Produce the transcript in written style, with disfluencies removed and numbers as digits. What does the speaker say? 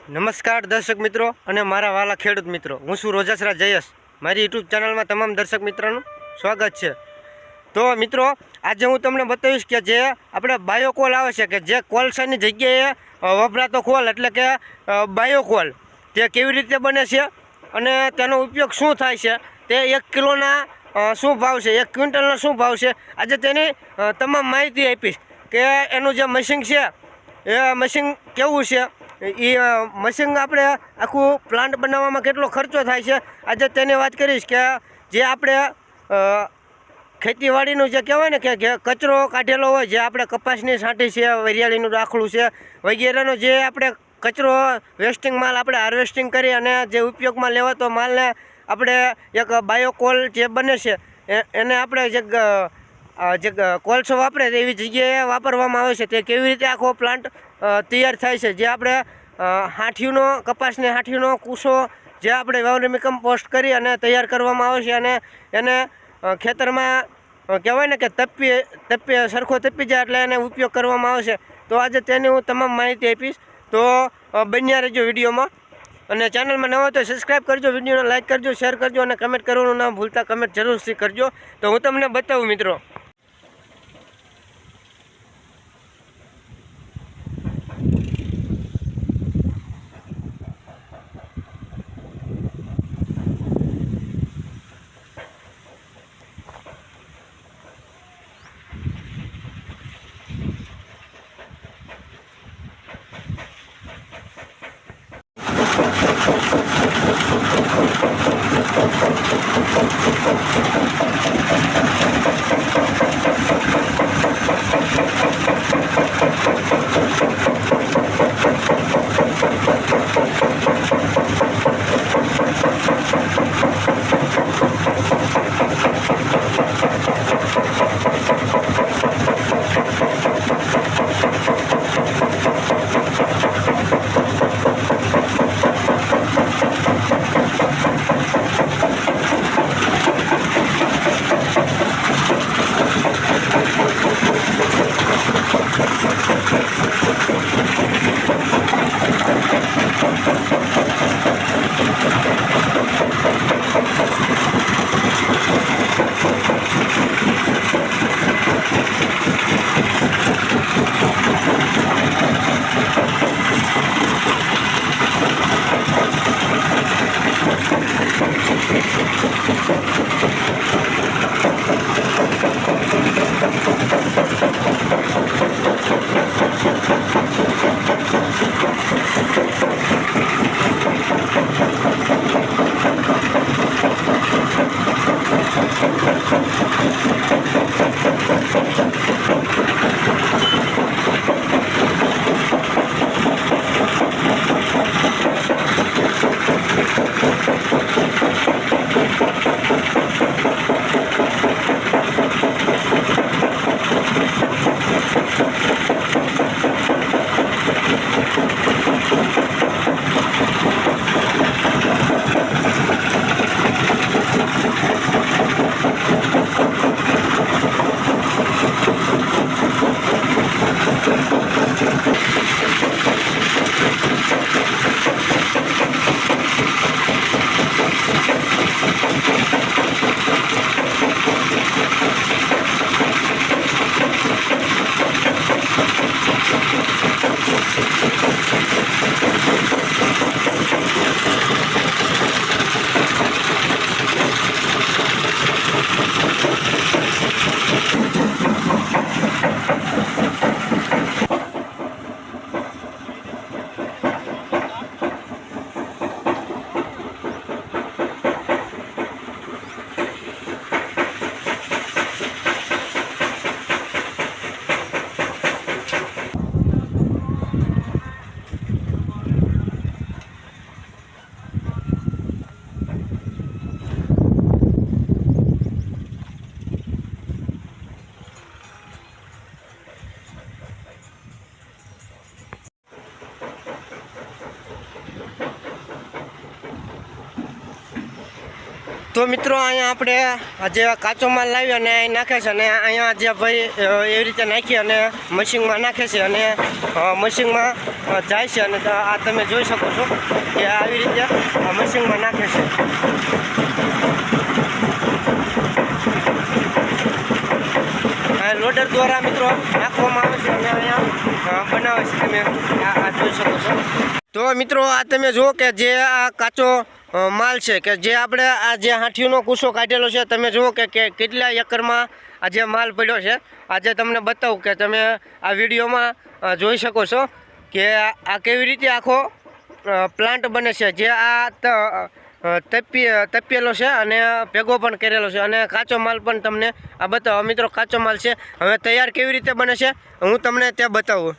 નમસ્કાર દર્શક મિત્રો અને મારા વાલા ખેડૂત મિત્રો, હું છું રોજાસરા જયેશ। મારી યુટ્યુબ ચેનલમાં તમામ દર્શક મિત્રોનું સ્વાગત છે। તો મિત્રો, આજે હું તમને બતાવીશ કે જે આપણે બાયોકોલ આવે છે કે જે કોલસાની જગ્યાએ વપરાતો કોલ એટલે કે બાયોકોલ તે કેવી રીતે બને છે અને તેનો ઉપયોગ શું થાય છે, તે 1 કિલોના શું ભાવ છે, 1 ક્વિન્ટલનો શું ભાવ છે, આજે તેની તમામ માહિતી આપીશ કે એનું જે મશીન છે એ મશીન કેવું છે, એ મશીન આપણે આખું પ્લાન્ટ બનાવવામાં કેટલો ખર્ચો થાય છે, આજે તેની વાત કરીશ કે જે આપણે ખેતીવાડીનું જે કહેવાય ને કે કચરો કાઢેલો હોય, જે આપણે કપાસની છાંટી છે, વરિયાળીનું દાખલું છે વગેરેનો જે આપણે કચરો વેસ્ટિંગ માલ આપણે હાર્વેસ્ટિંગ કરી અને જે ઉપયોગમાં લેવાતો માલને આપણે એક બાયોકોલ જે બને છે એને આપણે જે કોલસો વાપરે એવી જગ્યાએ વાપરવામાં આવે છે। તે કેવી રીતે આખો પ્લાન્ટ તૈયાર થાય છે, જે આપણે હાંઠીનો કપાસની હાંઠીનો કૂસો જે આપણે વર્મી કમ્પોસ્ટ કરી અને તૈયાર કરવામાં આવે છે અને એને ખેતરમાં કહેવાય ને કે તપી સરખો તપી જાય એટલે એને ઉપયોગ કરવામાં આવશે। તો આજે તેની હું તમામ માહિતી આપીશ, તો બન્યા રહેજો વિડીયોમાં। અને ચેનલમાં નવા તો સબસ્ક્રાઈબ કરજો, વિડીયોને લાઇક કરજો, શેર કરજો અને કમેન્ટ કરવાનું ના ભૂલતા, કમેન્ટ જરૂરથી કરજો। તો હું તમને બતાવું મિત્રો। તો મિત્રો અહીંયા આપણે જે કાચો માલ લાવી અને અહીં નાખે છે અને અહીંયા જે ભાઈ એવી રીતે નાખી અને મશીનમાં નાખે છે અને મશીનમાં જાય છે અને આ તમે જોઈ શકો છો કે આવી રીતે મશીનમાં નાખે છે. લોડર દ્વારા મિત્રો નાખવામાં આવે છે અને અહીંયા બનાવે છે. તમે આ જોઈ શકો છો. તો મિત્રો આ તમે જુઓ કે જે આ કાચો માલ છે કે જે આપણે આ જે હાંઠીનો કૂસો કાઢેલો છે, તમે જુઓ કે કેટલા એકરમાં આ જે માલ પડ્યો છે. આજે તમને બતાવું કે તમે આ વિડીયોમાં જોઈ શકો છો કે આ કેવી રીતે આખો પ્લાન્ટ બને છે. જે આ તપેલો છે અને ભેગો પણ કરેલો છે અને કાચો માલ પણ તમને આ બતાવો. મિત્રો કાચો માલ છે, હવે તૈયાર કેવી રીતે બને છે હું તમને ત્યાં બતાવું.